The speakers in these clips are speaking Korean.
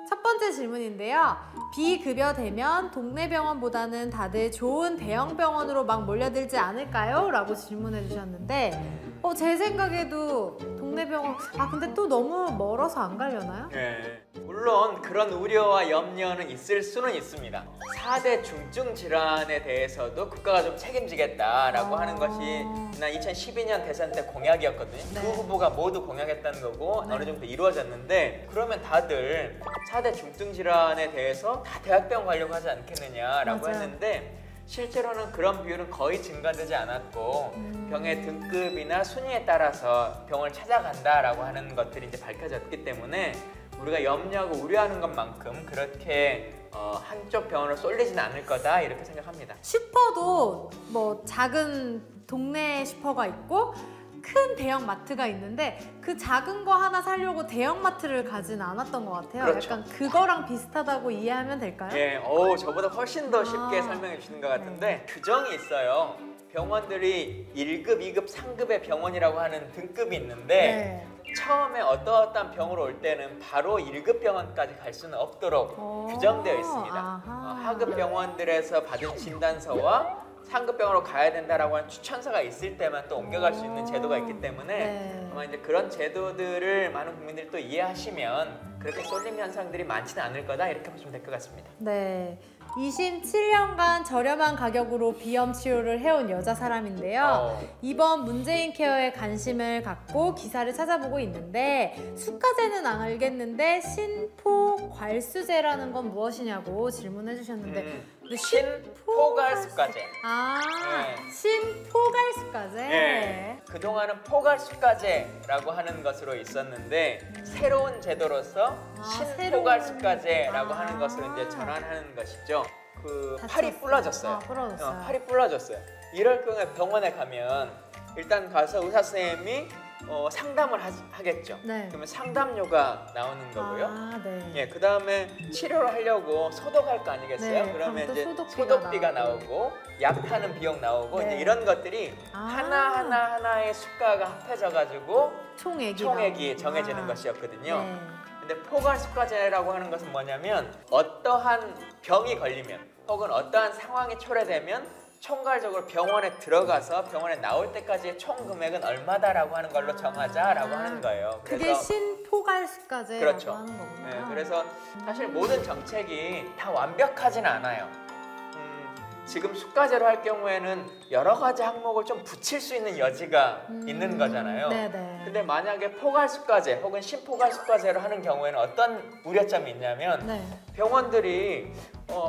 첫 번째 질문인데요. 비급여되면 동네 병원보다는 다들 좋은 대형 병원으로 막 몰려들지 않을까요? 라고 질문해 주셨는데 제 생각에도 동네 병원 근데 또 너무 멀어서 안 가려나요? 네. 물론 그런 우려와 염려는 있을 수는 있습니다. 4대 중증 질환에 대해서도 국가가 좀 책임지겠다라고 하는 것이 지난 2012년 대선 때 공약이었거든요. 네. 그 후보가 모두 공약했다는 거고 어느 정도 이루어졌는데 그러면 다들 4대 중증 질환에 대해서 다 대학병원 가려고 하지 않겠느냐라고 맞아요. 했는데 실제로는 그런 비율은 거의 증가되지 않았고 병의 등급이나 순위에 따라서 병원을 찾아간다라고 하는 것들이 이제 밝혀졌기 때문에 우리가 염려하고 우려하는 것만큼 그렇게 한쪽 병원으로 쏠리지는 않을 거다 이렇게 생각합니다. 슈퍼도 뭐 작은 동네 슈퍼가 있고 큰 대형 마트가 있는데 그 작은 거 하나 사려고 대형 마트를 가진 않았던 것 같아요. 그렇죠. 약간 그거랑 비슷하다고 이해하면 될까요? 예, 저보다 훨씬 더 쉽게 설명해 주시는 것 같은데 규정이 있어요. 병원들이 1급, 2급, 3급의 병원이라고 하는 등급이 있는데 처음에 어떠한 병으로 올 때는 바로 1급 병원까지 갈 수는 없도록 규정되어 있습니다. 하급 병원들에서 받은 진단서와 상급 병원으로 가야 된다라고 하는 추천서가 있을 때만 또 옮겨갈 수 있는 제도가 있기 때문에 아마 이제 그런 제도들을 많은 국민들이 또 이해하시면 그렇게 쏠림 현상들이 많지는 않을 거다 이렇게 보시면 될 것 같습니다. 네. 27년간 저렴한 가격으로 비염 치료를 해온 여자 사람인데요. 이번 문재인 케어에 관심을 갖고 기사를 찾아보고 있는데 수가제는 안 알겠는데 신포괄수제라는 건 무엇이냐고 질문해 주셨는데 신포괄수가제. 신포괄수가제. 네. 그동안은 포괄수가제라고 하는 것으로 있었는데 새로운 제도로서 신포괄수가제라고 하는 것으로 이제 전환하는 것이죠. 팔이 부러졌어요. 팔이 부러졌어요. 이럴 경우에 병원에 가면 일단 가서 의사 선생님이 상담을 하겠죠. 그러면 상담료가 나오는 거고요. 예, 그 다음에 치료를 하려고 소독할 거 아니겠어요? 그러면 이제 소독비가 나오고 약 타는 비용 나오고 이제 이런 것들이 하나의 수가가 합해져가지고 총액이 정해지는 것이었거든요. 근데 포괄수가제라고 하는 것은 뭐냐면 어떠한 병이 걸리면 혹은 어떠한 상황이 초래되면 총괄적으로 병원에 들어가서 병원에 나올 때까지의 총 금액은 얼마다라고 하는 걸로 정하자라고 하는 거예요. 그게 신포괄수가제라고 그렇죠. 하는 거군요. 네, 그래서 사실 모든 정책이 다 완벽하진 않아요. 지금 수가제로 할 경우에는 여러 가지 항목을 좀 붙일 수 있는 여지가 있는 거잖아요. 근데 만약에 포괄수가제 혹은 신포괄수가제로 하는 경우에는 어떤 우려점이 있냐면 병원들이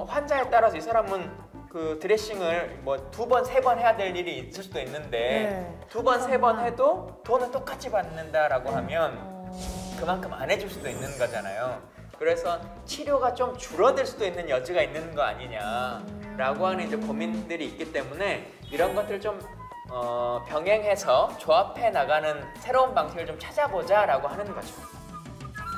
환자에 따라서 이 사람은 그 드레싱을 뭐 2번, 3번 해야 될 일이 있을 수도 있는데 2번, 3번 해도 돈은 똑같이 받는다라고 하면 그만큼 안 해줄 수도 있는 거잖아요. 그래서 치료가 좀 줄어들 수도 있는 여지가 있는 거 아니냐라고 하는 이제 고민들이 있기 때문에 이런 것들을 좀 병행해서 조합해 나가는 새로운 방식을 좀 찾아보자라고 하는 거죠.